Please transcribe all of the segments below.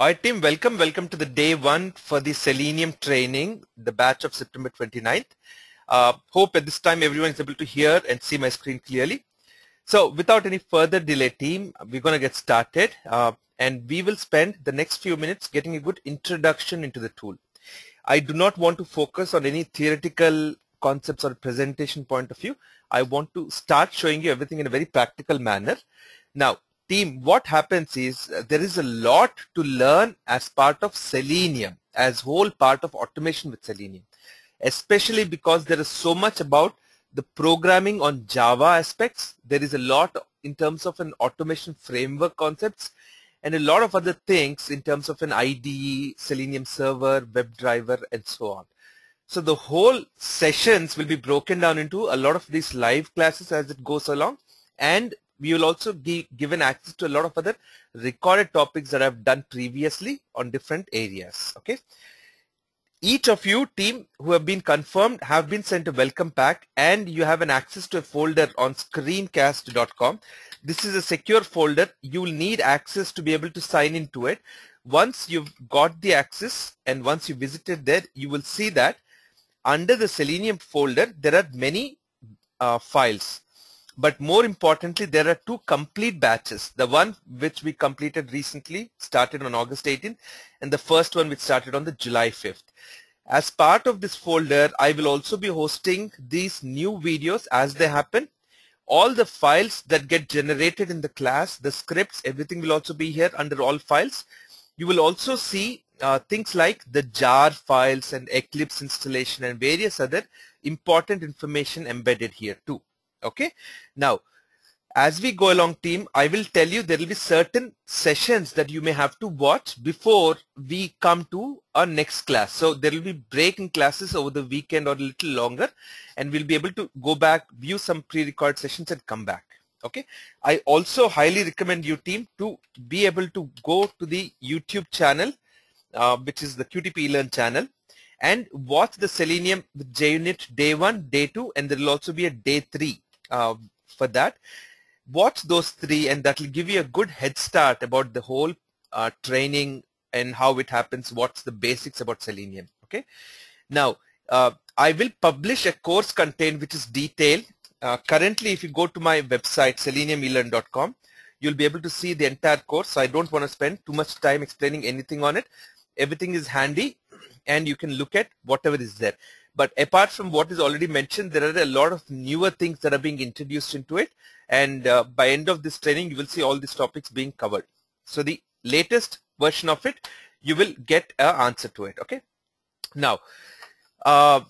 Alright team, welcome to the day one for the Selenium training, the batch of September 29th. Hope at this time everyone is able to hear and see my screen clearly. So without any further delay team, we're going to get started and we will spend the next few minutes getting a good introduction into the tool. I do not want to focus on any theoretical concepts or presentation point of view. I want to start showing you everything in a very practical manner. Now, team, what happens is there is a lot to learn as part of Selenium, as whole part of automation with Selenium, especially because there is so much about the programming on Java aspects. There is a lot in terms of an automation framework concepts and a lot of other things in terms of an IDE, Selenium server, WebDriver, and so on. So the whole sessions will be broken down into a lot of these live classes as it goes along, and we will also be given access to a lot of other recorded topics that I've done previously on different areas. Okay. Each of you team who have been confirmed have been sent a welcome pack, and you have an access to a folder on screencast.com. This is a secure folder. You will need access to be able to sign into it. Once you've got the access and once you visited there, you will see that under the Selenium folder, there are many files. But more importantly, there are two complete batches. The one which we completed recently started on August 18th, and the first one which started on the July 5th. As part of this folder, I will also be hosting these new videos as they happen. All the files that get generated in the class, the scripts, everything will also be here under all files. You will also see things like the jar files and Eclipse installation and various other important information embedded here too. Okay. Now, as we go along team, I will tell you there will be certain sessions that you may have to watch before we come to our next class. So there will be break in classes over the weekend or a little longer, and we'll be able to go back, view some pre-recorded sessions and come back. Okay. I also highly recommend you team to be able to go to the YouTube channel, which is the QTP Learn channel, and watch the Selenium with JUnit day 1, day 2, and there will also be a day 3 for that. Watch those 3, and that will give you a good head start about the whole training and how it happens, what's the basics about Selenium. Okay. Now, I will publish a course content which is detailed. Currently, if you go to my website, seleniumelearn.com, you'll be able to see the entire course. So I don't want to spend too much time explaining anything on it. Everything is handy, and you can look at whatever is there. But apart from what is already mentioned, there are a lot of newer things that are being introduced into it. And by end of this training, you will see all these topics being covered. So the latest version of it, you will get an answer to it. Okay. Now, for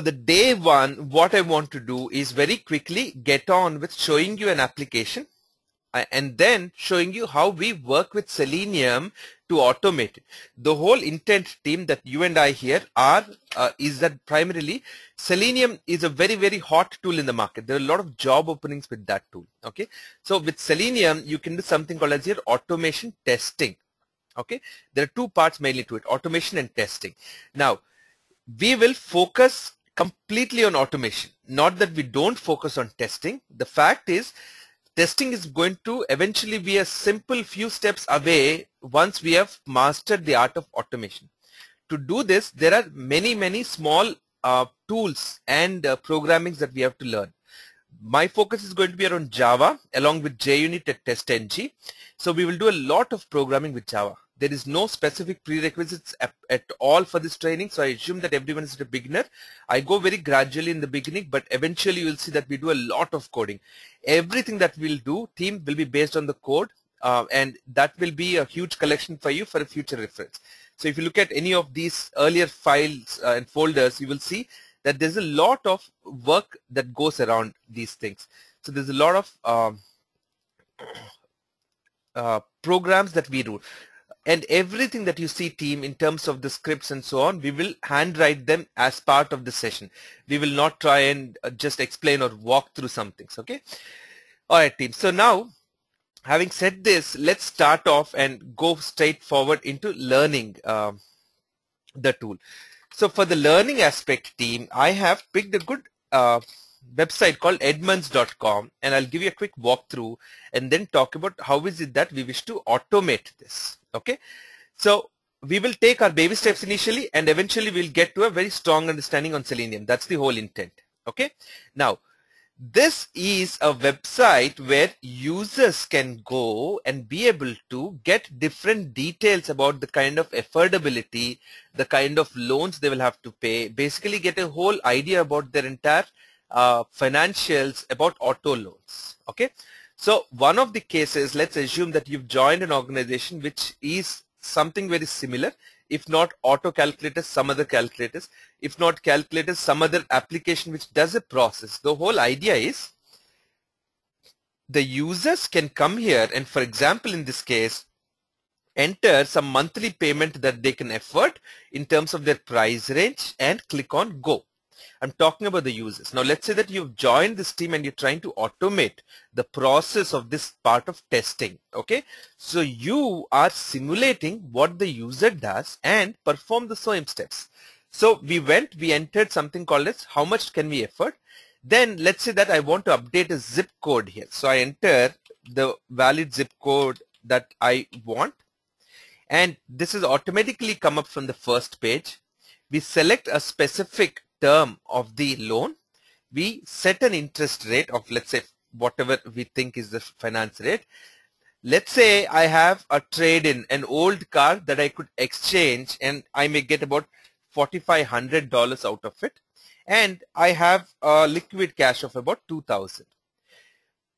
the day one, what I want to do is very quickly get on with showing you an application and then showing you how we work with Selenium to automate it. The whole intent team that you and I here are is that primarily Selenium is a very, very hot tool in the market. There are a lot of job openings with that tool. Okay. So with Selenium, you can do something called as your automation testing. Okay. There are two parts mainly to it, automation and testing. Now, we will focus completely on automation. Not that we don't focus on testing. The fact is, testing is going to eventually be a simple few steps away once we have mastered the art of automation. To do this, there are many small tools and programmings that we have to learn. My focus is going to be around Java along with JUnit and TestNG. So we will do a lot of programming with Java. There is no specific prerequisites at all for this training, so I assume that everyone is a beginner. I go very gradually in the beginning, but eventually you will see that we do a lot of coding. Everything that we'll do, team, will be based on the code, and that will be a huge collection for you for a future reference. So if you look at any of these earlier files and folders, you will see that there's a lot of work that goes around these things. So there's a lot of programs that we do. And everything that you see team in terms of the scripts and so on, we will handwrite them as part of the session. We will not try and just explain or walk through some things. Okay. All right team. So now, having said this, let's start off and go straight forward into learning the tool. So for the learning aspect team, I have picked a good website called edmunds.com, and I'll give you a quick walkthrough and then talk about how is it that we wish to automate this. Okay, so we will take our baby steps initially, and eventually we'll get to a very strong understanding on Selenium. That's the whole intent. Okay, now this is a website where users can go and be able to get different details about the kind of affordability, the kind of loans they will have to pay, basically get a whole idea about their entire financials about auto loans. Okay, so one of the cases, let's assume that you've joined an organization which is something very similar. If not auto calculators, some other calculators. If not calculators, some other application which does a process. The whole idea is the users can come here and, for example, in this case, enter some monthly payment that they can afford in terms of their price range and click on go. I'm talking about the users. Now let's say that you've joined this team and you're trying to automate the process of this part of testing. Okay, so you are simulating what the user does and perform the same steps. So we entered something called as how much can we afford. Then let's say that I want to update a zip code here. So I enter the valid zip code that I want, and this is automatically come up from the first page. We select a specific term of the loan. We set an interest rate of, let's say, whatever we think is the finance rate. Let's say I have a trade-in, an old car that I could exchange, and I may get about $4,500 out of it, and I have a liquid cash of about $2,000.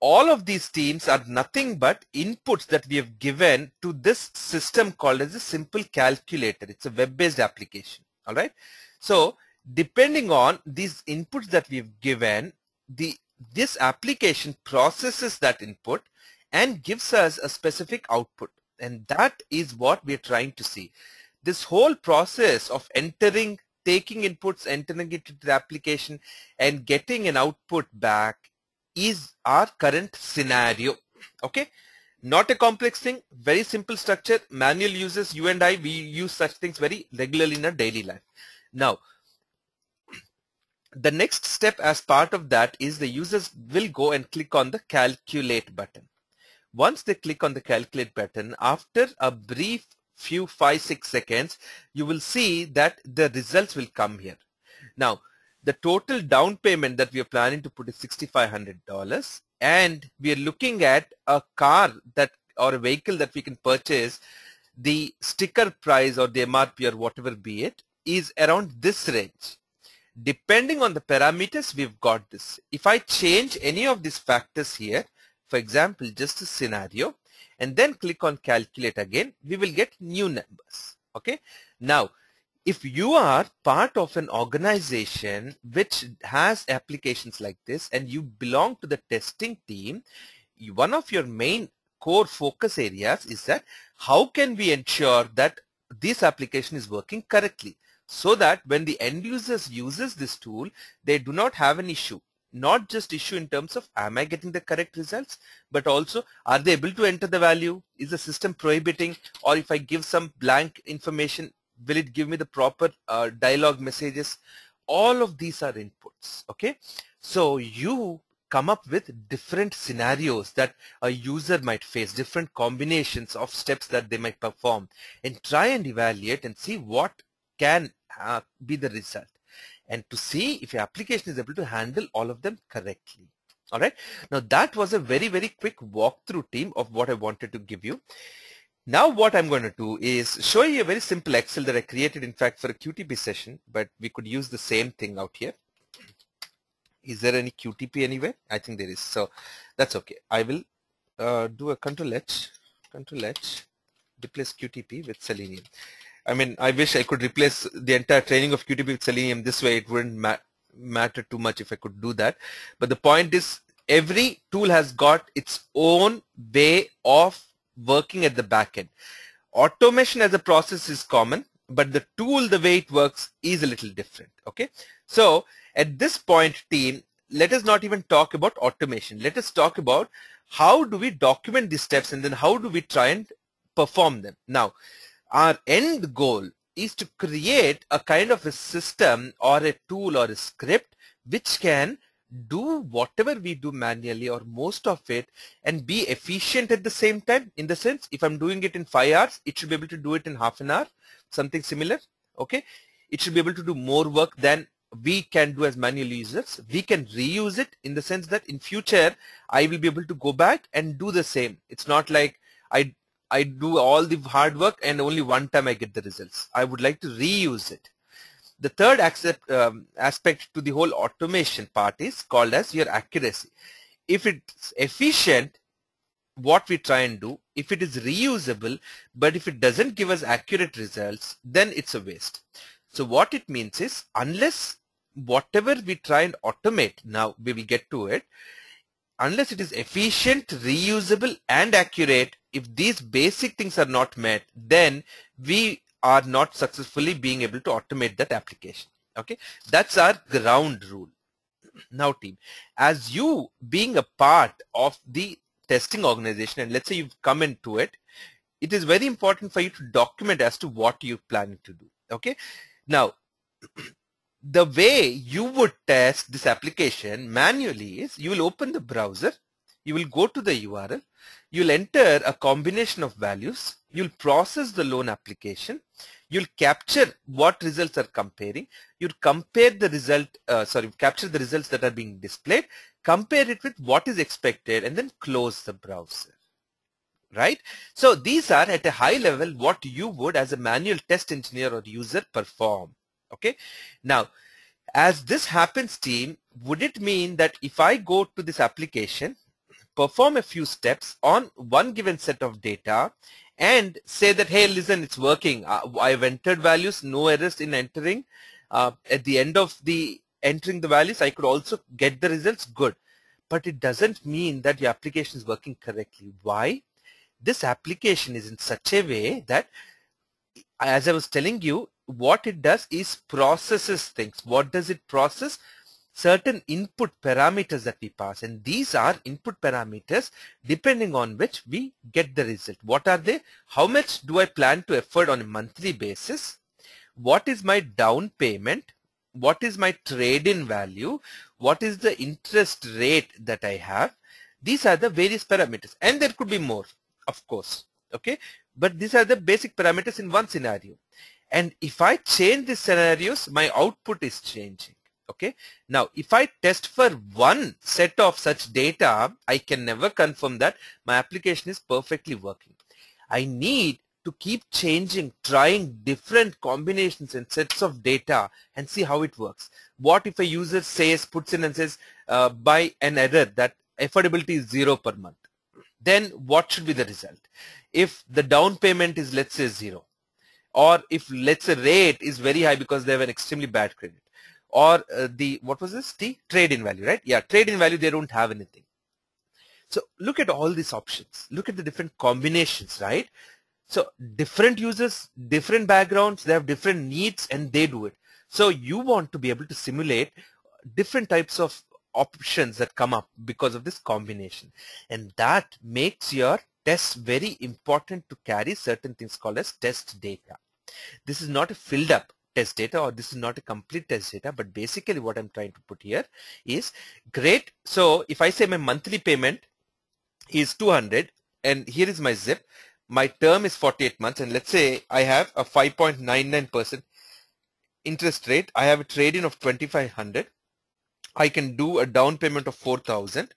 All of these teams are nothing but inputs that we have given to this system called as a simple calculator. It's a web-based application. All right. So depending on these inputs that we've given, this application processes that input and gives us a specific output, and that is what we're trying to see. This whole process of taking inputs, entering it into the application and getting an output back is our current scenario. Okay, not a complex thing, very simple structure. Manual users, you and I, we use such things very regularly in our daily life. Now the next step as part of that is the users will go and click on the calculate button. Once they click on the calculate button, after a brief few 5-6 seconds, you will see that the results will come here. Now the total down payment that we are planning to put is $6,500, and we are looking at a car or a vehicle that we can purchase. The sticker price or the MRP or whatever be it is around this range. Depending on the parameters, we've got this. If I change any of these factors here, for example, just a scenario, and then click on calculate again, we will get new numbers. Okay. Now, if you are part of an organization which has applications like this and you belong to the testing team, one of your main core focus areas is that how can we ensure that this application is working correctly, so that when the end users uses this tool, they do not have an issue. Not just issue in terms of am I getting the correct results, but also are they able to enter the value? Is the system prohibiting? Or if I give some blank information, will it give me the proper dialog messages? All of these are inputs. Okay, so you come up with different scenarios that a user might face, different combinations of steps that they might perform, and try and evaluate and see what can be the result, and to see if your application is able to handle all of them correctly. All right. Now that was a very, very quick walkthrough, team, of what I wanted to give you. Now what I'm going to do is show you a very simple Excel that I created, in fact, for a QTP session, but we could use the same thing out here. Is there any QTP anywhere? I think there is. So that's okay. I will do a Control H, replace QTP with Selenium. I mean, I wish I could replace the entire training of QTP with Selenium this way. It wouldn't matter too much if I could do that. But the point is, every tool has got its own way of working at the back end. Automation as a process is common, but the tool, the way it works, is a little different. Okay. So at this point, team, let us not even talk about automation. Let us talk about how do we document these steps and then how do we try and perform them. Now, our end goal is to create a kind of a system or a tool or a script which can do whatever we do manually or most of it and be efficient at the same time. In the sense, if I'm doing it in 5 hours, it should be able to do it in half an hour, something similar. Okay, it should be able to do more work than we can do as manual users. We can reuse it in the sense that in future I will be able to go back and do the same. It's not like I do all the hard work and only one time I get the results. I would like to reuse it. The third aspect to the whole automation part is called as your accuracy. If it's efficient, what we try and do, if it is reusable, but if it doesn't give us accurate results, then it's a waste. So what it means is, unless whatever we try and automate, now we will get to it, unless it is efficient, reusable and accurate, if these basic things are not met, then we are not successfully being able to automate that application. Okay, that's our ground rule. Now team, as you being a part of the testing organization, and let's say you've come into it, it is very important for you to document as to what you're planning to do. Okay, now the way you would test this application manually is, you will open the browser, you will go to the URL, you'll enter a combination of values, you'll process the loan application, you'll capture what results are comparing, you'll compare the result, capture the results that are being displayed, compare it with what is expected, and then close the browser. Right? So these are at a high level what you would as a manual test engineer or user perform. Okay. Now, as this happens team, would it mean that if I go to this application, perform a few steps on one given set of data and say that, hey, listen, it's working. I've entered values, no errors in entering. At the end of the entering the values, I could also get the results, good. But it doesn't mean that your application is working correctly. Why? This application is in such a way that, as I was telling you, what it does is processes things. What does it process? Certain input parameters that we pass, and these are input parameters depending on which we get the result. What are they? How much do I plan to afford on a monthly basis? What is my down payment? What is my trade-in value? What is the interest rate that I have? These are the various parameters, and there could be more, of course. Okay, but these are the basic parameters in one scenario. And if I change the scenarios, my output is changing. Okay. Now, if I test for one set of such data, I can never confirm that my application is perfectly working. I need to keep changing, trying different combinations and sets of data and see how it works. What if a user puts in and says by an error that affordability is 0 per month? Then what should be the result? If the down payment is, let's say, 0, or if, let's say, rate is very high because they have an extremely bad credit, or the trade-in value, right? Yeah, trade-in value, they don't have anything. So look at all these options. Look at the different combinations, right? So different users, different backgrounds, they have different needs and they do it. So you want to be able to simulate different types of options that come up because of this combination. And that makes your tests very important to carry certain things called as test data. This is not a filled up test data, or this is not a complete test data, but basically what I'm trying to put here is, great. So if I say my monthly payment is 200 and here is my zip, my term is 48 months, and let's say I have a 5.99% interest rate. I have a trade-in of 2,500. I can do a down payment of 4,000.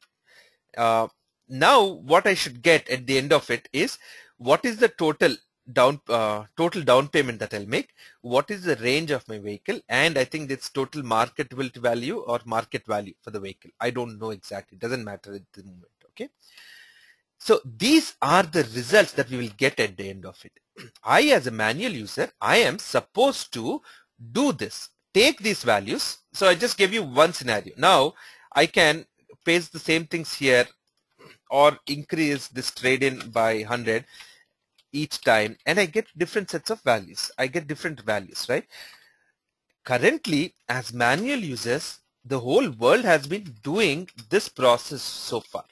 Now what I should get at the end of it is, what is the total down payment that I'll make, what is the range of my vehicle, and I think it's total marketability value or market value for the vehicle. I don't know exactly, it doesn't matter at the moment. Okay, so these are the results that we will get at the end of it. I, as a manual user, I am supposed to do this, take these values. So I just gave you one scenario. Now I can paste the same things here or increase this trade-in by 100 each time, and I get different sets of values. I get different values, right? Currently, as manual users, the whole world has been doing this process so far.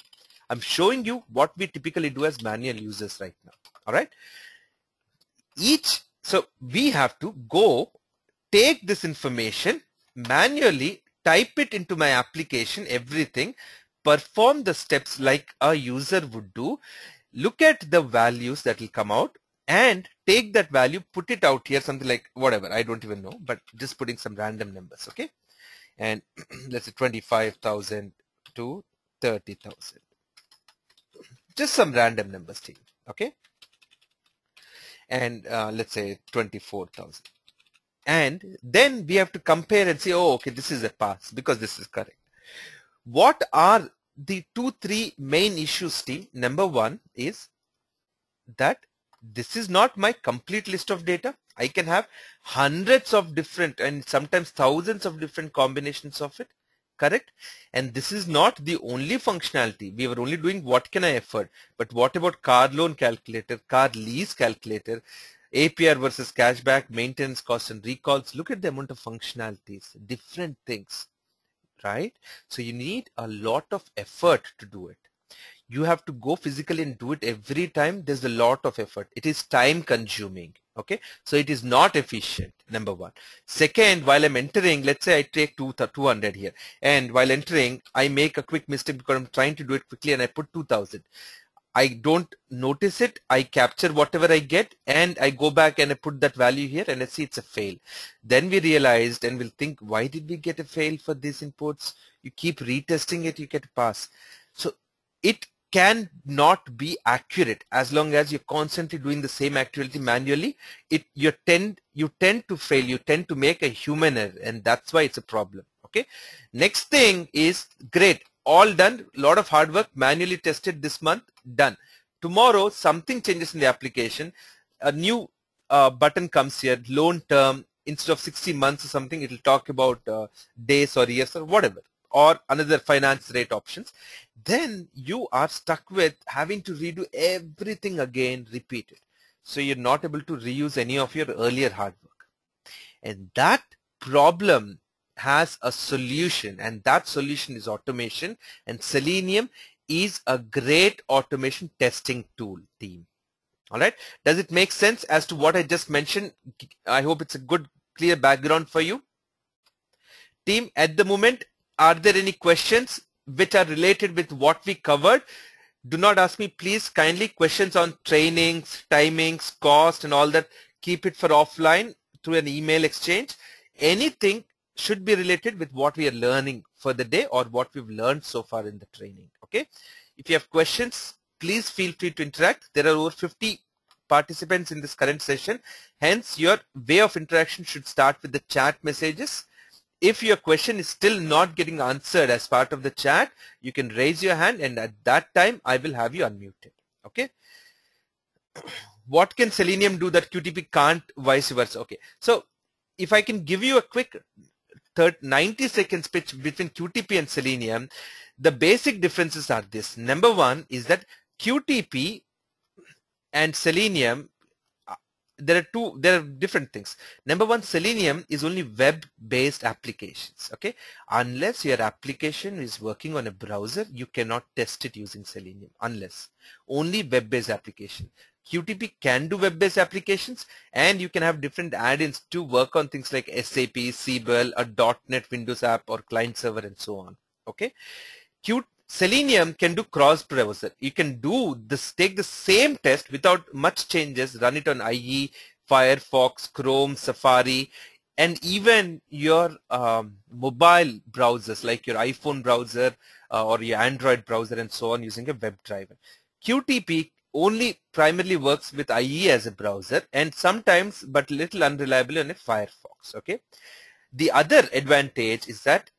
I'm showing you what we typically do as manual users right now. All right. So we have to go take this information, manually type it into my application, everything, perform the steps like a user would do, look at the values that will come out, and take that value, put it out here, something like whatever, I don't even know, but just putting some random numbers, okay? And let's say 25,000 to 30,000. Just some random numbers, team, okay? And let's say 24,000. And then we have to compare and say, oh, okay, this is a pass because this is correct. What are the 2-3 main issues, team? Number one is that this is not my complete list of data. I can have hundreds of different and sometimes thousands of different combinations of it, correct? And this is not the only functionality. We were only doing what can I afford, but what about car loan calculator, car lease calculator, APR versus cashback, maintenance costs and recalls? Look at the amount of functionalities, different things, right? So you need a lot of effort to do it. You have to go physically and do it every time. There's a lot of effort. It is time consuming. Okay. So it is not efficient. Number one. Second, while I'm entering, let's say I take 200 here, and while entering, I make a quick mistake because I'm trying to do it quickly and I put 2000. I don't notice it. I capture whatever I get and I go back and I put that value here and I see it's a fail. Then we realized and we'll think, why did we get a fail for these inputs? You keep retesting it, you get a pass. So it can not be accurate as long as you're constantly doing the same activity manually. You tend to fail. You tend to make a human error, and that's why it's a problem. Okay. Next thing is great. All done. A lot of hard work. Manually tested this month. Done. Tomorrow something changes in the application. A new button comes here. Loan term, instead of 60 months or something, it will talk about days or years or whatever, or another finance rate options. Then you are stuck with having to redo everything again, repeat it. So you're not able to reuse any of your earlier hard work. And that problem has a solution, and that solution is automation, and Selenium is a great automation testing tool, team. All right. Does it make sense as to what I just mentioned? I hope it's a good, clear background for you. Team, at the moment, are there any questions which are related with what we covered? Do not ask me, please, kindly. Questions on trainings, timings, cost and all that, keep it for offline through an email exchange. Anything should be related with what we are learning for the day or what we've learned so far in the training. Okay. If you have questions, please feel free to interact. There are over 50 participants in this current session. Hence, your way of interaction should start with the chat messages. If your question is still not getting answered as part of the chat, you can raise your hand, and at that time I will have you unmuted. Okay. What can Selenium do that QTP can't, vice versa? Okay. So if I can give you a quick 90-second speech between QTP and Selenium, the basic differences are this. Number one is that QTP and Selenium, there are different things. Number one, Selenium is only web-based applications. Okay, unless your application is working on a browser, you cannot test it using Selenium. Unless only web-based application. QTP can do web-based applications, and you can have different add-ins to work on things like SAP, Siebel, a .NET Windows app, or client server, and so on. Okay, Selenium can do cross-browser. You can do this, take the same test without much changes, run it on IE, Firefox, Chrome, Safari, and even your mobile browsers like your iPhone browser or your Android browser and so on using a WebDriver. QTP only primarily works with IE as a browser and sometimes but little unreliable on a Firefox. Okay. The other advantage is that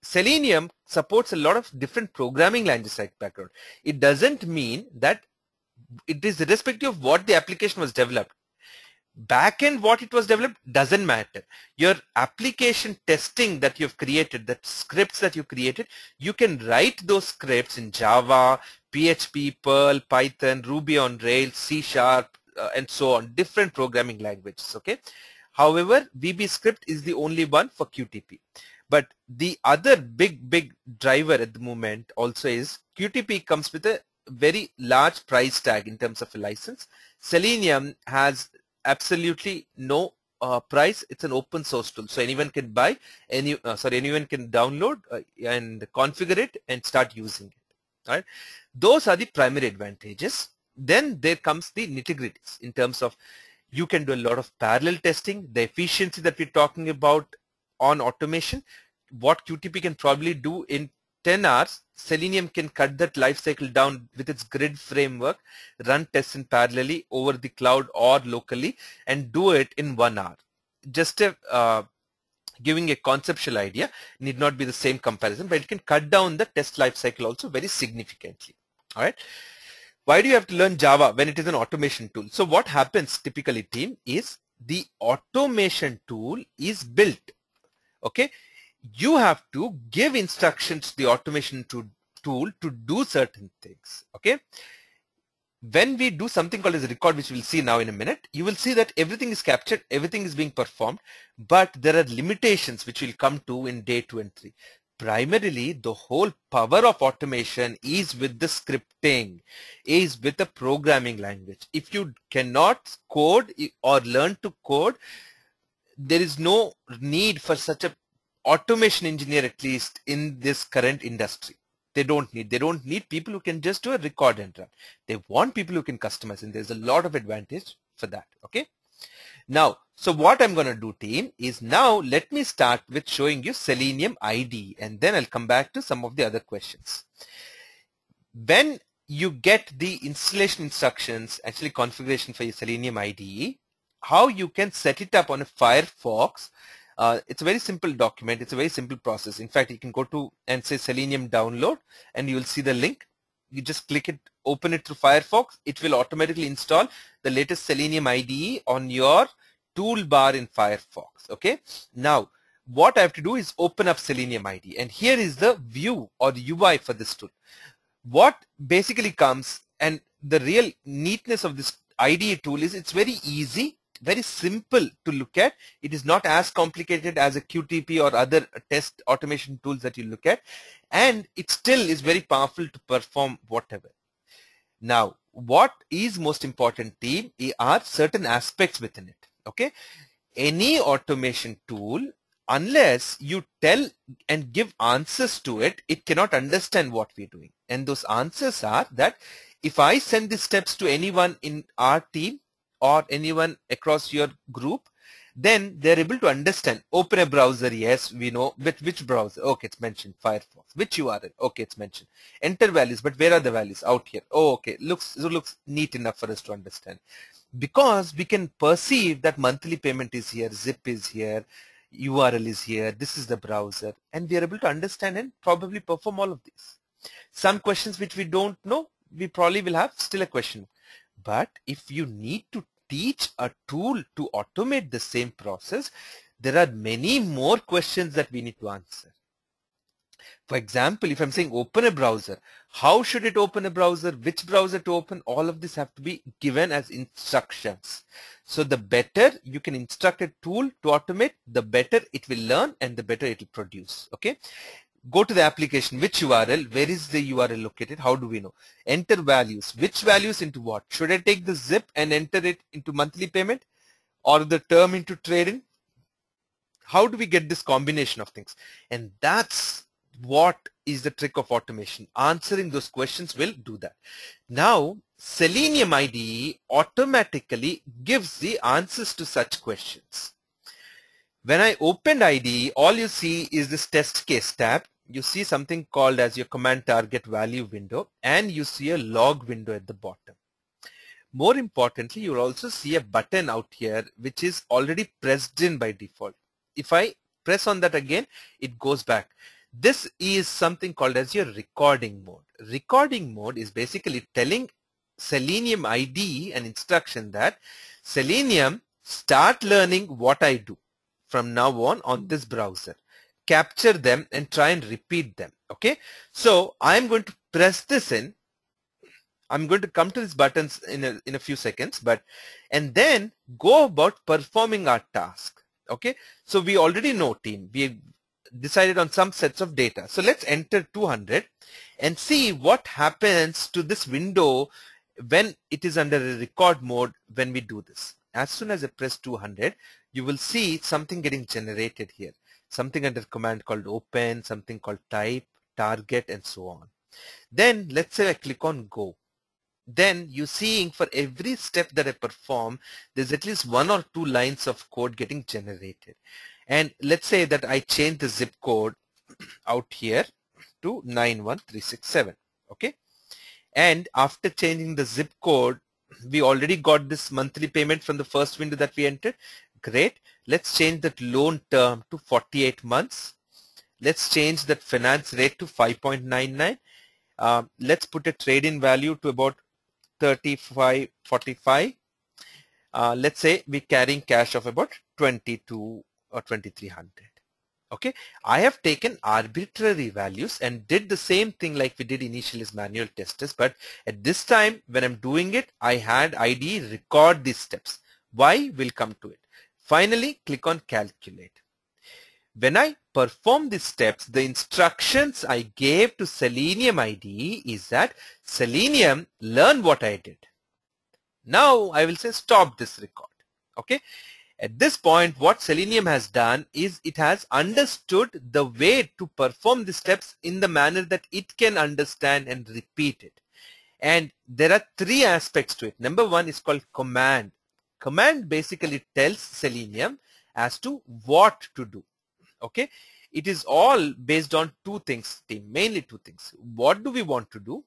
Selenium supports a lot of different programming languages like background. It doesn't mean that it is irrespective of what the application was developed. Backend, what it was developed doesn't matter. Your application testing that you've created, the scripts that you created, you can write those scripts in Java, PHP, Perl, Python, Ruby on Rails, C#, and so on, different programming languages. Okay. However, VB script is the only one for QTP. But the other big driver at the moment also is QTP comes with a very large price tag in terms of a license. Selenium has absolutely no price. It's an open source tool, so anyone can buy, anyone can download and configure it and start using it. All right, those are the primary advantages. Then there comes the nitty-gritties in terms of you can do a lot of parallel testing, the efficiency that we're talking about on automation. What QTP can probably do in 10 hours, Selenium can cut that life cycle down with its grid framework, run tests in parallelly over the cloud or locally, and do it in 1 hour. Just giving a conceptual idea, need not be the same comparison, but it can cut down the test life cycle also very significantly. All right. Why do you have to learn Java when it is an automation tool? So what happens typically, team, is the automation tool is built. Okay. You have to give instructions to the automation tool to do certain things. Okay. When we do something called as a record, which we'll see now in a minute, you will see that everything is captured, everything is being performed, but there are limitations which we'll come to in day 2 and 3. Primarily, the whole power of automation is with the scripting, is with the programming language. If you cannot code or learn to code, there is no need for such a automation engineer, at least in this current industry. They don't need people who can just do a record and run. They want people who can customize, and there's a lot of advantage for that. Okay. Now, so what I'm going to do, team, is now let me start with showing you Selenium IDE, and then I'll come back to some of the other questions. When you get the installation instructions, actually configuration for your Selenium IDE, how you can set it up on a Firefox. It's a very simple document. It's a very simple process. In fact, you can go to and say Selenium download, and you will see the link. You just click it, open it through Firefox. It will automatically install the latest Selenium IDE on your toolbar in Firefox. Okay. Now, what I have to do is open up Selenium IDE, and here is the view or the UI for this tool. What basically comes, and the real neatness of this IDE tool is it's very easy, very simple to look at. It is not as complicated as a QTP or other test automation tools that you look at, and it still is very powerful to perform whatever. Now, what is most important, team, are certain aspects within it. Okay, any automation tool, unless you tell and give answers to it, it cannot understand what we're doing. And those answers are that if I send the steps to anyone in our team or anyone across your group, then they're able to understand. Open a browser, yes, we know. With which browser? Okay, it's mentioned Firefox. Which URL? Okay, it's mentioned. Enter values, but where are the values? Out here. Oh, okay, looks neat enough for us to understand. Because we can perceive that monthly payment is here, zip is here, URL is here, this is the browser, and we are able to understand and probably perform all of these. Some questions which we don't know, we probably will have still a question. But if you need to teach a tool to automate the same process, there are many more questions that we need to answer. For example, if I'm saying open a browser, how should it open a browser? Which browser to open? All of this have to be given as instructions. So the better you can instruct a tool to automate, the better it will learn and the better it will produce. Okay. Go to the application, which URL, where is the URL located, how do we know? Enter values, which values into what? Should I take the zip and enter it into monthly payment or the term into trade-in? How do we get this combination of things? And that's what is the trick of automation. Answering those questions will do that. Now, Selenium IDE automatically gives the answers to such questions. When I opened IDE, all you see is this test case tab. You see something called as your command target value window, and you see a log window at the bottom. More importantly, you will also see a button out here which is already pressed in by default. If I press on that again, it goes back. This is something called as your recording mode. Recording mode is basically telling Selenium IDE an instruction that Selenium, start learning what I do from now on this browser. Capture them and try and repeat them. Okay. So I'm going to press this in. I'm going to come to these buttons in a few seconds, and then go about performing our task. Okay. So we already know, team, we decided on some sets of data. So let's enter 200 and see what happens to this window when it is under a record mode when we do this. as soon as I press 200, you will see something getting generated here. Something under command called open, something called type, target, and so on. Then let's say I click on go. Then you're seeing for every step that I perform, there's at least 1 or 2 lines of code getting generated. And let's say that I change the zip code out here to 91367. Okay. And after changing the zip code, we already got this monthly payment from the first window that we entered. Great. Let's change that loan term to 48 months. Let's change that finance rate to 5.99. Let's put a trade-in value to about 35.45. Let's say we're carrying cash of about 22 or 2300. Okay, I have taken arbitrary values and did the same thing like we did initially as manual testers, but at this time when I'm doing it, I had IDE record these steps. Why? We'll come to it. Finally, click on calculate. When I perform these steps, the instructions I gave to Selenium IDE is that Selenium, learn what I did. Now I will say stop this record. Okay. At this point, what Selenium has done is it has understood the way to perform the steps in the manner that it can understand and repeat it. And there are 3 aspects to it. Number 1 is called command. Command basically tells Selenium as to what to do. Okay. It is all based on 2 things, mainly 2 things. What do we want to do?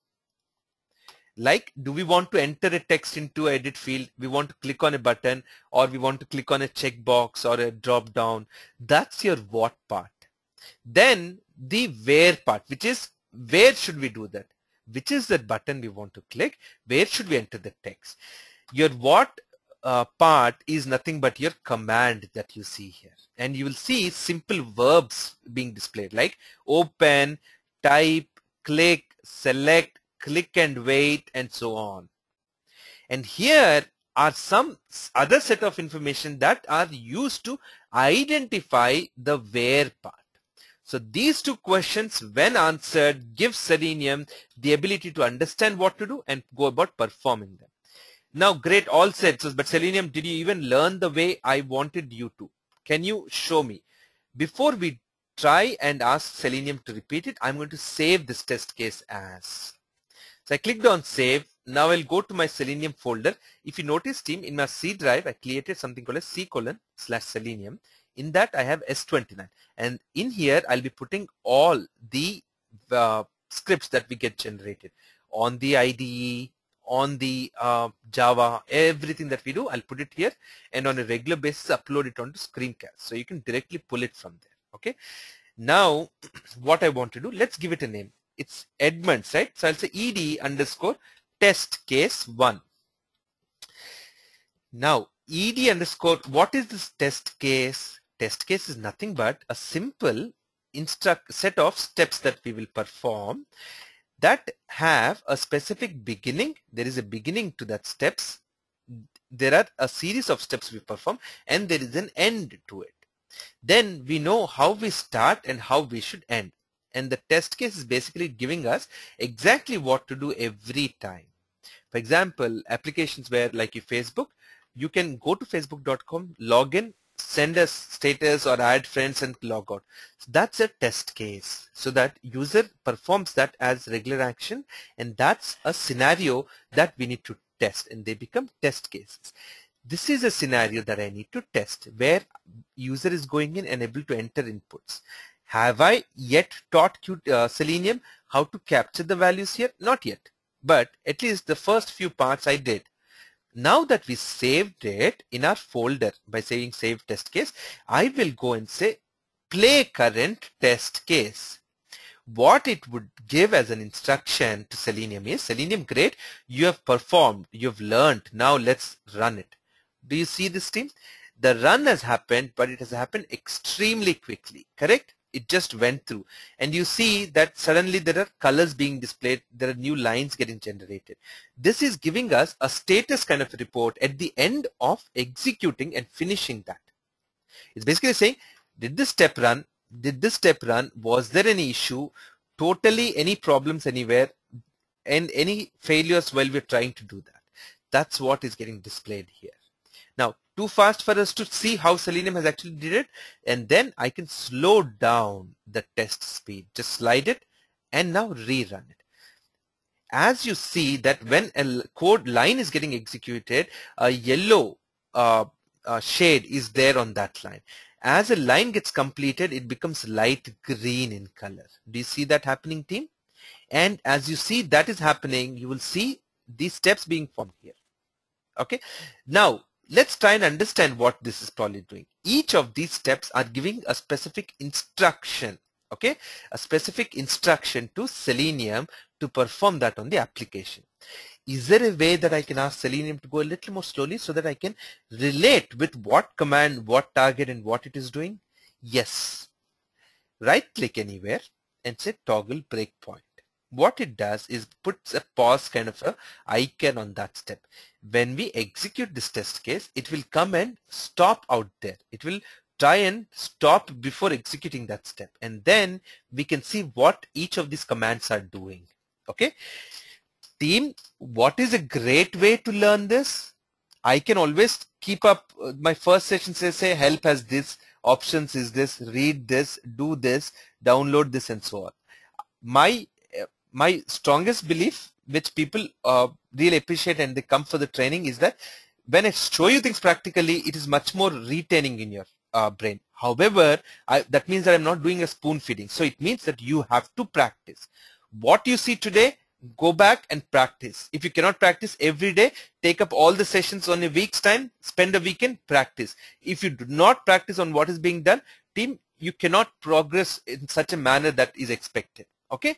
Like, do we want to enter a text into edit field? We want to click on a button, or we want to click on a checkbox or a drop down. That's your what part. Then the where part, which is where should we do that? Which is that button we want to click? Where should we enter the text? Your what part is nothing but your command that you see here. And you will see simple verbs being displayed like open, type, click, select, click and wait, and so on. And here are some other set of information that are used to identify the where part. So these 2 questions, when answered, give Selenium the ability to understand what to do and go about performing them. Now, great, all said. So, but Selenium, did you even learn the way I wanted you to? Can you show me? Before we try and ask Selenium to repeat it, I'm going to save this test case as. So I clicked on save. Now I'll go to my Selenium folder. If you notice, team, in my C drive, I created something called a C:/Selenium. In that I have S29. And in here, I'll be putting all the scripts that we get generated on the IDE, on the Java, everything that we do, I'll put it here. And on a regular basis, upload it onto Screencast. So you can directly pull it from there. Okay. Now, what I want to do, let's give it a name. It's Edmonds, right? So I'll say ed underscore test case 1. Now, ed underscore, what is this test case? Test case is nothing but a simple set of steps that we will perform that have a specific beginning. There is a beginning to that steps. There are a series of steps we perform and there is an end to it. Then we know how we start and how we should end. And the test case is basically giving us exactly what to do every time. For example, applications where like your Facebook, you can go to facebook.com, log in, send a status or add friends and log out. So that's a test case. So that user performs that as regular action, and that's a scenario that we need to test, and they become test cases. This is a scenario that I need to test where user is going in and able to enter inputs. Have I yet taught Selenium how to capture the values here? Not yet, but at least the first few parts I did. Now that we saved it in our folder by saying save test case, I will go and say play current test case. What it would give as an instruction to Selenium is, Selenium, great, you have performed, you've learned, now let's run it. Do you see this, team? The run has happened, but it has happened extremely quickly, correct? It just went through, and you see that suddenly there are colors being displayed, there are new lines getting generated. This is giving us a status kind of report at the end of executing and finishing that. It's basically saying, did this step run? Did this step run? Was there any issue? Totally any problems anywhere? And any failures while we're trying to do that? That's what is getting displayed here. Now, too fast for us to see how Selenium has actually did it, and then I can slow down the test speed. Just slide it and now rerun it. As you see that when a code line is getting executed, a yellow shade is there on that line. As a line gets completed, it becomes light green in color. Do you see that happening, team? And as you see that is happening, you will see these steps being formed here. Okay. Now, let's try and understand what this is probably doing. Each of these steps are giving a specific instruction. Okay, a specific instruction to Selenium to perform that on the application. Is there a way that I can ask Selenium to go a little more slowly so that I can relate with what command, what target, and what it is doing? Yes. Right click anywhere and say toggle breakpoint. What it does is puts a pause kind of a icon on that step. When we execute this test case, it will come and stop out there. It will try and stop before executing that step, and then we can see what each of these commands are doing. Okay, team, what is a great way to learn this? I can always keep up my first session, say help has this, options is this, read this, do this, download this, and so on. My strongest belief, which people really appreciate and they come for the training, is that when I show you things practically, it is much more retaining in your brain. However, that means that I'm not doing a spoon feeding. So it means that you have to practice. What you see today, go back and practice. If you cannot practice every day, take up all the sessions on a week's time, spend a weekend, practice. If you do not practice on what is being done, team, you cannot progress in such a manner that is expected. Okay?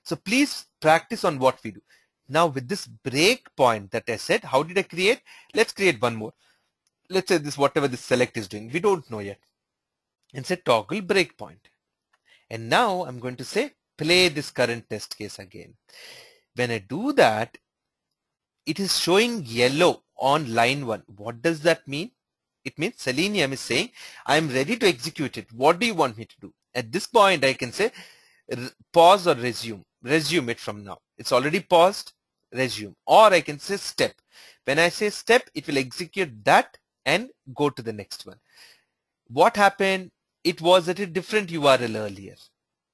So please practice on what we do. Now with this breakpoint that I said, how did I create? Let's create one more. Let's say this, whatever this select is doing, we don't know yet. And say toggle breakpoint. And now I'm going to say play this current test case again. When I do that, it is showing yellow on line 1. What does that mean? It means Selenium is saying, I'm ready to execute it. What do you want me to do? At this point, I can say pause or resume. Resume it from now. It's already paused. Resume. Or I can say step. When I say step, it will execute that and go to the next one. What happened? It was at a different URL earlier.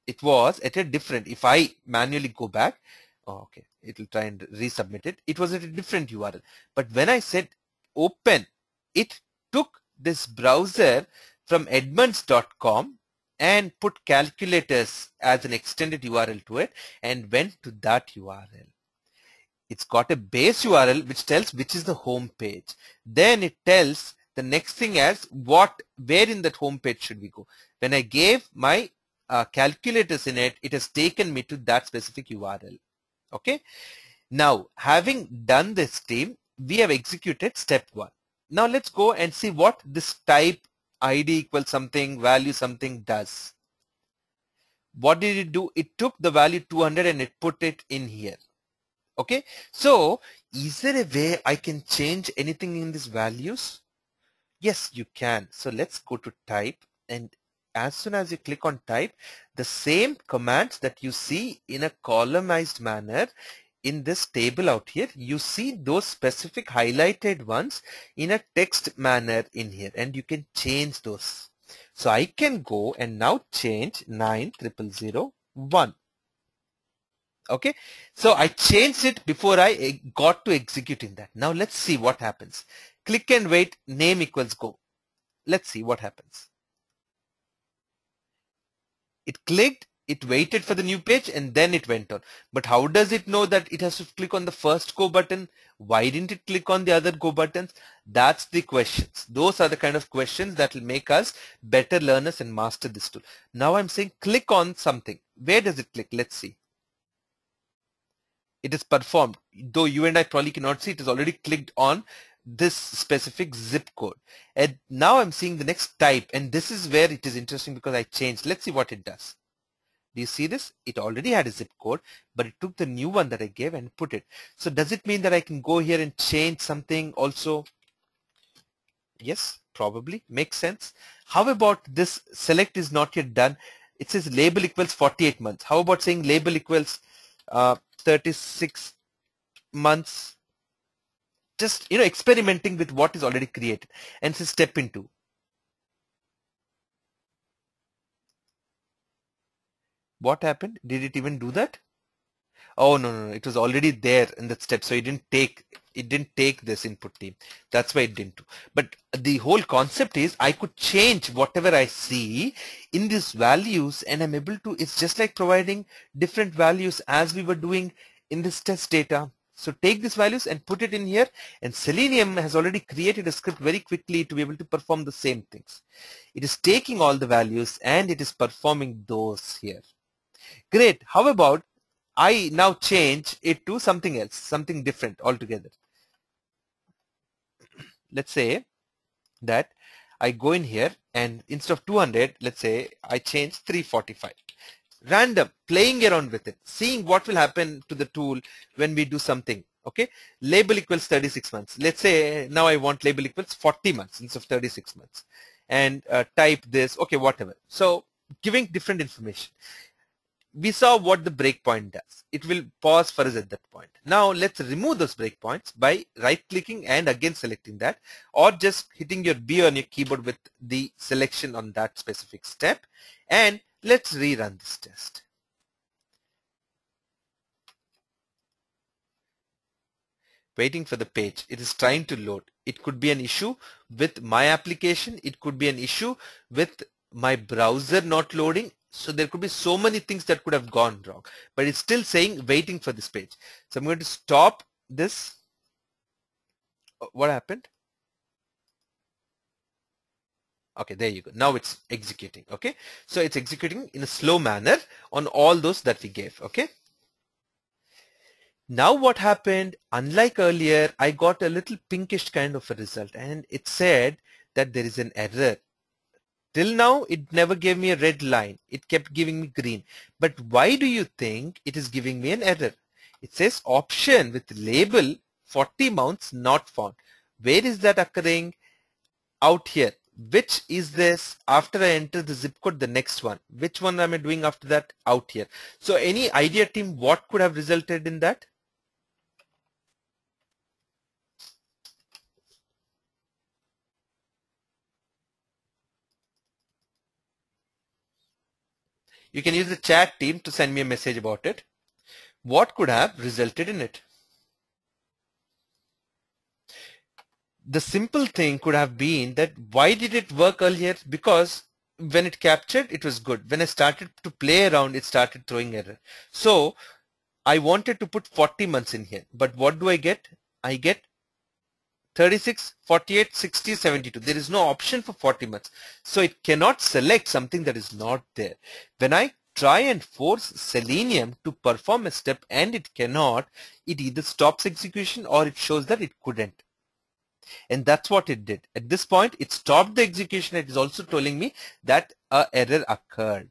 It was at a different, if I manually go back, okay, it will try and resubmit it. It was at a different URL. But when I said open, it took this browser from edmunds.com and put calculators as an extended URL to it and went to that URL. It's got a base URL which tells which is the home page. Then it tells the next thing as where in that home page should we go. When I gave my calculators in it, it has taken me to that specific URL. Okay. Now, having done this, team, we have executed step 1. Now let's go and see what this type ID equals something, value something does. What did it do? It took the value 200 and it put it in here. Okay. So is there a way I can change anything in these values? Yes, you can. So let's go to type, and as soon as you click on type, the same commands that you see in a columnized manner in this table out here, you see those specific highlighted ones in a text manner in here, and you can change those. So I can go and now change 9001. Okay, so I changed it before I got to executing that. Now let's see what happens. Click and wait, name equals go. Let's see what happens. It clicked, it waited for the new page, and then it went on. But how does it know that it has to click on the first go button? Why didn't it click on the other go buttons? That's the questions. Those are the kind of questions that will make us better learners and master this tool. Now I'm saying click on something. Where does it click? Let's see. It is performed. Though you and I probably cannot see, it is already clicked on this specific zip code. And now I'm seeing the next type, and this is where it is interesting because I changed. Let's see what it does. Do you see this? It already had a zip code, but it took the new one that I gave and put it. So does it mean that I can go here and change something also? Yes, probably. Makes sense. How about this select is not yet done? It says label equals 48 months. How about saying label equals 36 months? just experimenting with what is already created. And so step into. What happened? Did it even do that? Oh, no, it was already there in that step. So it didn't take this input team. That's why it didn't do. But the whole concept is I could change whatever I see in these values, and I'm able to, it's just like providing different values as we were doing in this test data. So take these values and put it in here, and Selenium has already created a script very quickly to be able to perform the same things. It is taking all the values and it is performing those here. Great. How about I now change it to something else, something different altogether. Let's say that I go in here and instead of 200, let's say I change 345. Random, playing around with it, seeing what will happen to the tool when we do something. Okay, label equals 36 months. Let's say now I want label equals 40 months instead of 36 months. And type this, okay, whatever. So giving different information. We saw what the breakpoint does. It will pause for us at that point. Now let's remove those breakpoints by right clicking and again selecting that, or just hitting your B on your keyboard with the selection on that specific step. And let's rerun this test. Waiting for the page. It is trying to load. It could be an issue with my application. It could be an issue with my browser not loading. So there could be so many things that could have gone wrong, but it's still saying waiting for this page. So I'm going to stop this. What happened? Okay, there you go. Now it's executing. Okay, so it's executing in a slow manner on all those that we gave. Okay. Now what happened? Unlike earlier, I got a little pinkish kind of a result, and it said that there is an error. Till now, it never gave me a red line. It kept giving me green. But why do you think it is giving me an error? It says option with label 40 mounts not found. Where is that occurring? Out here. Which is this? After I enter the zip code, the next one. Which one am I doing after that? Out here. So any idea, team, what could have resulted in that? You can use the chat team to send me a message about it. What could have resulted in it? The simple thing could have been that why did it work earlier? Because when it captured, it was good. When I started to play around, it started throwing error. So I wanted to put 40 months in here. But what do I get? I get 36, 48, 60, 72. There is no option for 40 months. So it cannot select something that is not there. When I try and force Selenium to perform a step and it cannot, it either stops execution or it shows that it couldn't. And that's what it did. At this point, it stopped the execution. It is also telling me that an error occurred.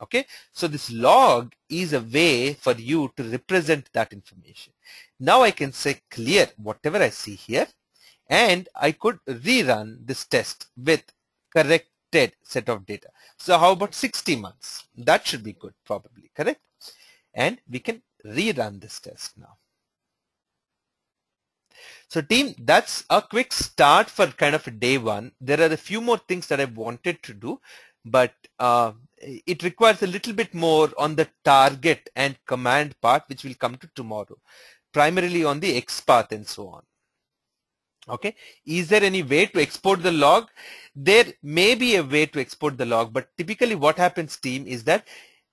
Okay, so this log is a way for you to represent that information. Now I can say clear whatever I see here, and I could rerun this test with corrected set of data. So how about 60 months? That should be good, probably, correct? And we can rerun this test now. So team, that's a quick start for kind of a day one. There are a few more things that I wanted to do, but it requires a little bit more on the target and command part, which will come to tomorrow, primarily on the xPath and so on. Okay, is there any way to export the log? There may be a way to export the log, but typically what happens, team, is that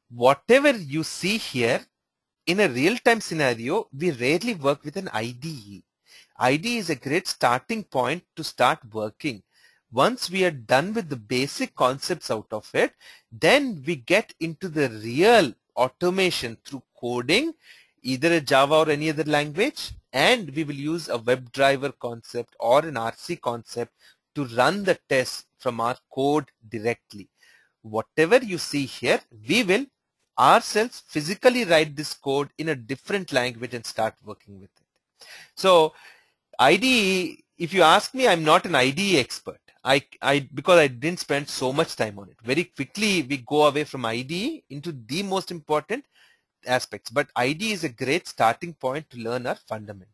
whatever you see here in a real-time scenario, we rarely work with an IDE. IDE is a great starting point to start working. Once we are done with the basic concepts out of it, then we get into the real automation through coding, either a Java or any other language, and we will use a WebDriver concept or an RC concept to run the test from our code directly. Whatever you see here, we will ourselves physically write this code in a different language and start working with it. So IDE, if you ask me, I'm not an IDE expert. Because I didn't spend so much time on it. Very quickly, we go away from IDE into the most important aspects. But IDE is a great starting point to learn our fundamentals.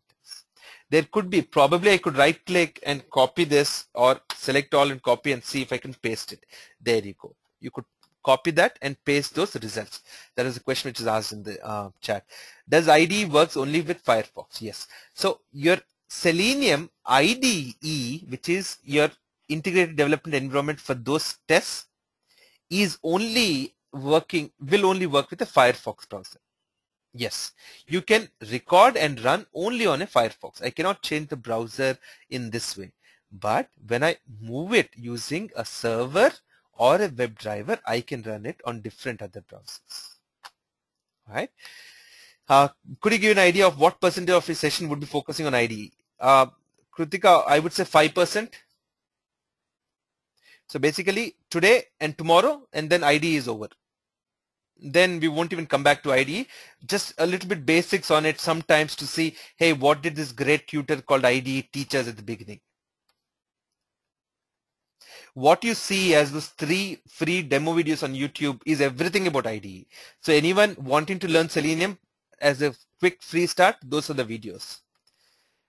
There could be, probably I could right click and copy this, or select all and copy and see if I can paste it. There you go. You could copy that and paste those results. That is a question which is asked in the chat. Does IDE works only with Firefox? Yes. So your Selenium IDE, which is your integrated development environment for those tests, is only working, will only work with a Firefox browser. Yes, you can record and run only on a Firefox. I cannot change the browser in this way. But when I move it using a server or a WebDriver, I can run it on different other browsers. All right. Could you give an idea of what percentage of your session would be focusing on IDE? Kritika, I would say 5%. So basically today and tomorrow, and then IDE is over. Then we won't even come back to IDE. Just a little bit basics on it sometimes to see, hey, what did this great tutor called IDE teach us at the beginning? What you see as those 3 free demo videos on YouTube is everything about IDE. So anyone wanting to learn Selenium as a quick free start, those are the videos.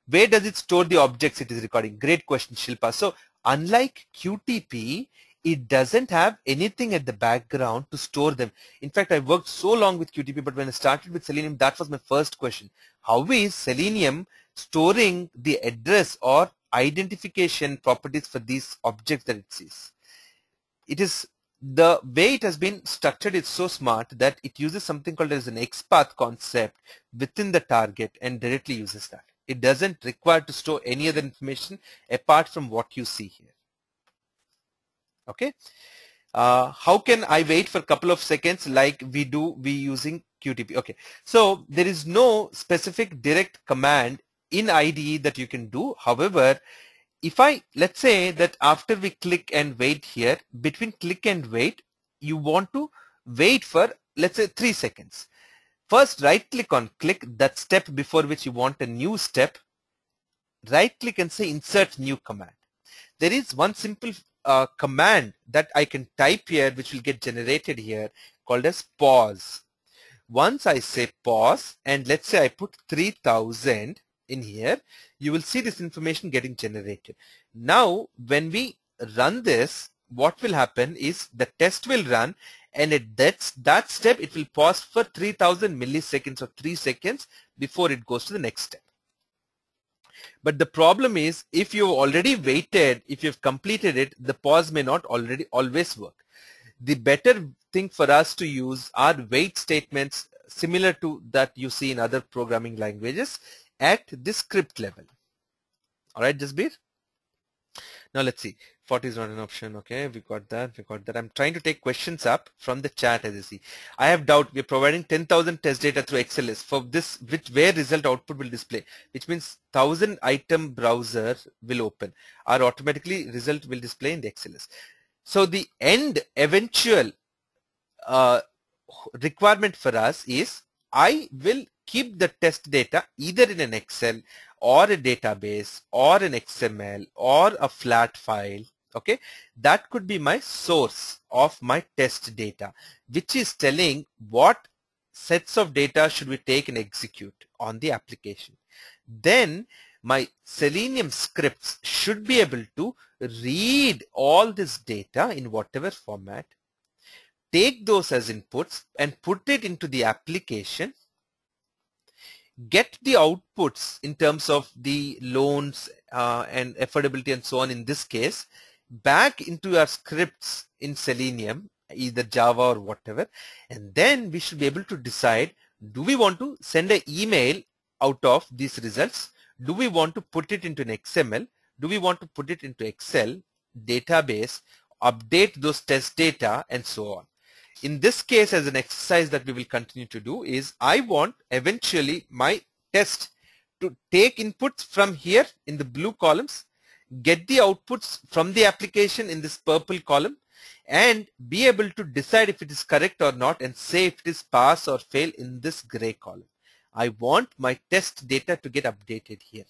Where does it store the objects it is recording? Great question, Shilpa. So unlike QTP, it doesn't have anything at the background to store them. In fact, I worked so long with QTP, but when I started with Selenium, that was my first question. How is Selenium storing the address or identification properties for these objects that it sees? It is, the way it has been structured is so smart that it uses something called as an xPath concept within the target and directly uses that. It doesn't require to store any other information apart from what you see here. Okay. How can I wait for a couple of seconds like we using QTP? Okay. So there is no specific direct command in IDE that you can do. However, if let's say that after we click and wait here, between click and wait, you want to wait for, let's say, 3 seconds. First, right click on click, that step before which you want a new step. Right click and say insert new command. There is one simple command that I can type here which will get generated here called as pause. Once I say pause and let's say I put 3000 in here, you will see this information getting generated. Now when we run this, what will happen is the test will run, and at that step it will pause for 3000 milliseconds or 3 seconds before it goes to the next step. But the problem is, if you've already waited, if you've completed it, the pause may not always work. The better thing for us to use are wait statements similar to that you see in other programming languages at the script level. All right, Jasbir? Now let's see. 40 is not an option. Okay, we got that. I'm trying to take questions up from the chat as you see. I have doubt. We're providing 10,000 test data through XLS. For this, where result output will display, which means 1000 item browser will open, or automatically result will display in the XLS. So the eventual requirement for us is I will keep the test data either in an Excel or a database or an XML or a flat file. Okay, that could be my source of my test data, which is telling what sets of data should we take and execute on the application. Then my Selenium scripts should be able to read all this data in whatever format, take those as inputs and put it into the application, get the outputs in terms of the loans and affordability and so on in this case back into our scripts in Selenium, either Java or whatever, and then we should be able to decide, do we want to send an email out of these results? Do we want to put it into an XML? Do we want to put it into Excel, database, update those test data and so on? In this case, as an exercise that we will continue to do is, I want eventually my test to take inputs from here in the blue columns, get the outputs from the application in this purple column, and be able to decide if it is correct or not and say if it is pass or fail in this gray column. I want my test data to get updated here,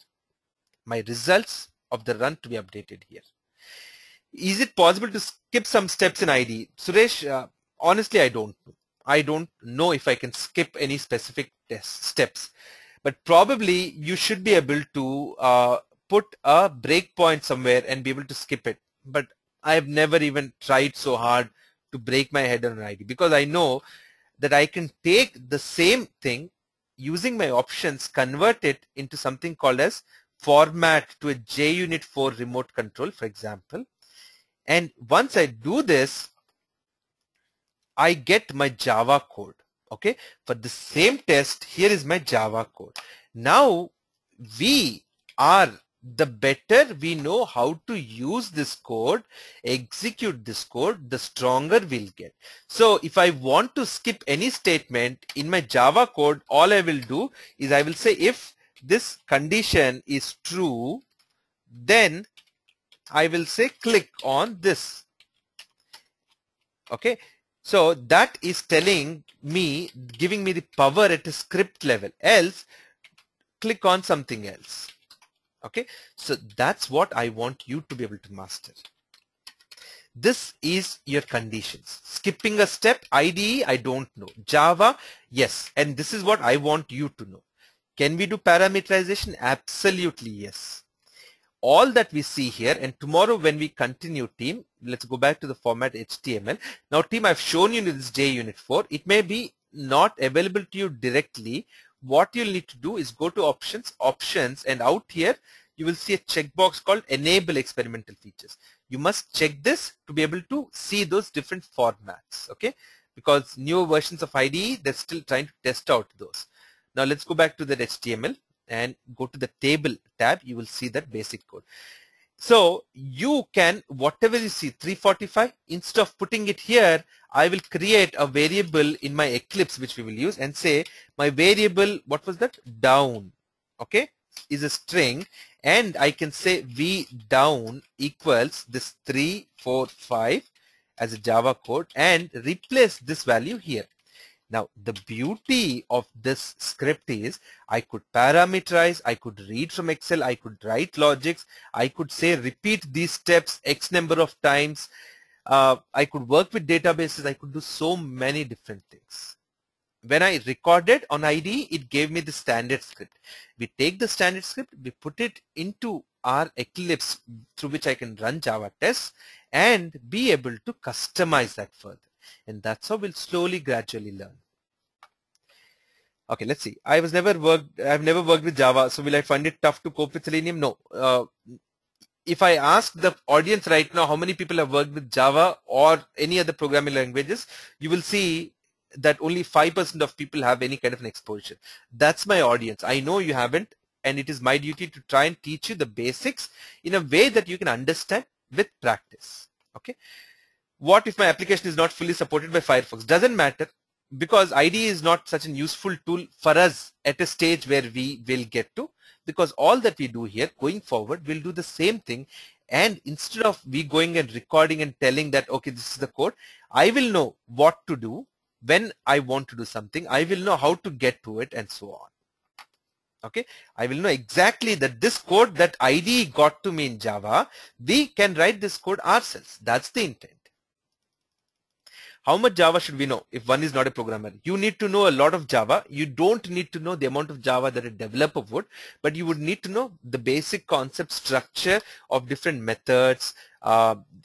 my results of the run to be updated here. Is it possible to skip some steps in IDE? Suresh, honestly, I don't know if I can skip any specific test steps. but probably you should be able to put a breakpoint somewhere and be able to skip it. But I have never even tried so hard to break my head on an ID, because I know that I can take the same thing using my options, convert it into something called as format to a JUnit 4 remote control, for example. And once I do this, I get my Java code. Okay, for the same test, here is my Java code. Now we are, the better we know how to use this code, execute this code, the stronger we'll get. So if I want to skip any statement in my Java code, all I will do is I will say if this condition is true, then I will say click on this. Okay, so that is telling me, giving me the power at a script level. Else, click on something else. Okay, so that's what I want you to be able to master. This is your conditions. Skipping a step, IDE, I don't know. Java, yes. And this is what I want you to know. Can we do parameterization? Absolutely, yes. All that we see here, and tomorrow when we continue, team, let's go back to the format HTML. Now, team, I've shown you this JUnit 4. It may be not available to you directly. What you'll need to do is go to options, and out here, you will see a checkbox called enable experimental features. You must check this to be able to see those different formats, okay? Because newer versions of IDE, they're still trying to test out those. Now, let's go back to that HTML and go to the table tab. You will see that basic code. So you can, whatever you see, 345, instead of putting it here, I will create a variable in my Eclipse, which we will use, and say my variable, what was that? Down, okay, is a string, and I can say v down equals this 345 as a Java code, and replace this value here. Now, the beauty of this script is I could parameterize, I could read from Excel, I could write logics, I could say repeat these steps X number of times, I could work with databases, I could do so many different things. When I recorded on IDE, it gave me the standard script. We take the standard script, we put it into our Eclipse through which I can run Java tests and be able to customize that further. And that's how we'll slowly, gradually learn. Okay, let's see. I've never worked with Java, so will I find it tough to cope with Selenium? No. If I ask the audience right now how many people have worked with Java or any other programming languages, you will see that only 5% of people have any kind of an exposure. That's my audience. I know you haven't, and it is my duty to try and teach you the basics in a way that you can understand with practice. Okay. What if my application is not fully supported by Firefox? Doesn't matter, because IDE is not such a useful tool for us at a stage where we will get to, because all that we do here going forward, we'll do the same thing. And instead of we going and recording and telling that, okay, this is the code, I will know what to do when I want to do something. I will know how to get to it and so on. Okay, I will know exactly that this code that IDE got to me in Java, we can write this code ourselves. That's the intent. How much Java should we know if one is not a programmer? You need to know a lot of Java. You don't need to know the amount of Java that a developer would, but you would need to know the basic concept structure of different methods,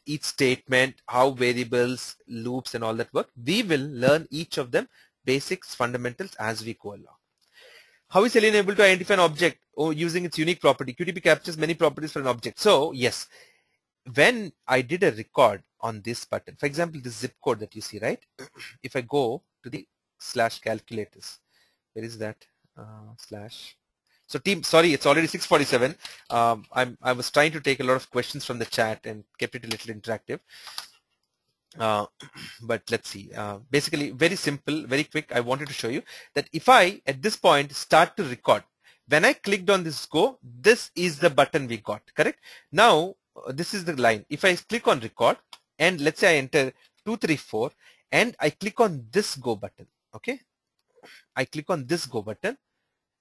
each statement, how variables, loops, and all that work. We will learn each of them, basics, fundamentals, as we go along. How is Selenium able to identify an object using its unique property? QTP captures many properties for an object. So yes, when I did a record on this button, for example, the zip code that you see, right? If I go to the /calculators, where is that slash? So team, sorry, it's already 6:47. I was trying to take a lot of questions from the chat and kept it a little interactive. But let's see. Basically, very simple, very quick. I wanted to show you that if I, at this point, start to record, when I clicked on this go, this is the button we got, correct? Now, this is the line. If I click on record, and let's say I enter 234, and I click on this go button, okay? I click on this go button,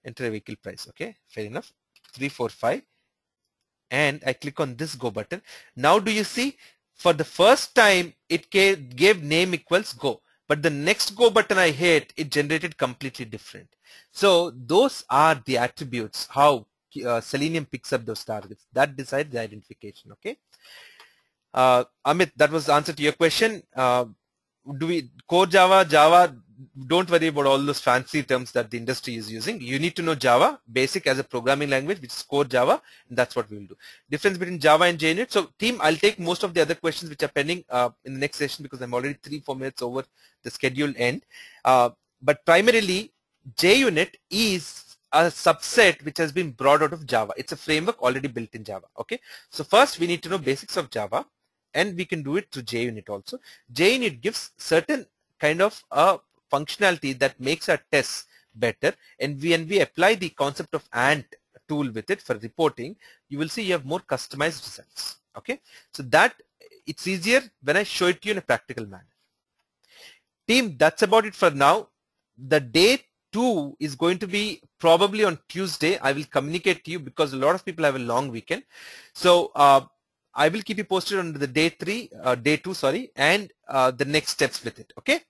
enter a vehicle price, okay? Fair enough, 345, and I click on this go button. Now do you see, for the first time, it gave name equals go. but the next go button I hit, it generated completely different. So those are the attributes, how Selenium picks up those targets. That decides the identification, okay? Amit, that was the answer to your question. Core Java, don't worry about all those fancy terms that the industry is using. You need to know Java, basic as a programming language, which is core Java, and that's what we will do. Difference between Java and JUnit. So team, I'll take most of the other questions which are pending in the next session because I'm already 3-4 minutes over the scheduled end. But primarily, JUnit is a subset which has been brought out of Java. It's a framework already built in Java, okay? So first, we need to know basics of Java, and we can do it through JUnit also. JUnit gives certain kind of functionality that makes our tests better, and when we apply the concept of ANT tool with it for reporting, you will see you have more customized results, okay? So that it's easier when I show it to you in a practical manner. Team, that's about it for now. The day 2 is going to be probably on Tuesday. I will communicate to you because a lot of people have a long weekend. So I will keep you posted on the day 2, sorry, and the next steps with it, okay?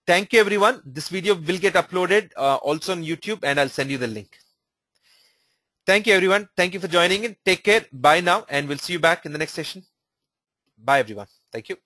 Thank you, everyone. This video will get uploaded also on YouTube, and I'll send you the link. Thank you, everyone. Thank you for joining in. Take care. Bye now, and we'll see you back in the next session. Bye, everyone. Thank you.